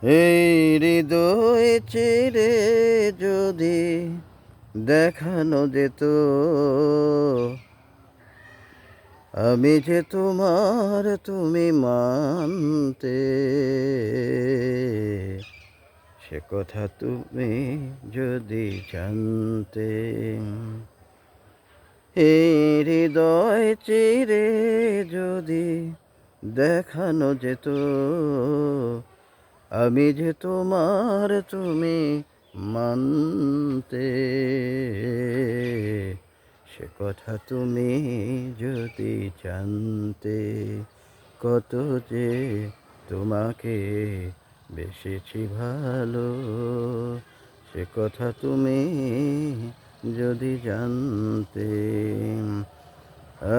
এই হৃদয় চিরে যদি দেখানো যেত আমি যে তোমার তুমি মানতে, সে কথা তুমি যদি জানতে। এই হৃদয় চিরে যদি দেখানো যেত আমি যে তোমার তুমি মানতে, সে কথা তুমি যদি জানতে। কত যে তোমাকে বেসেছি ভালো, সে কথা তুমি যদি জানতে। আ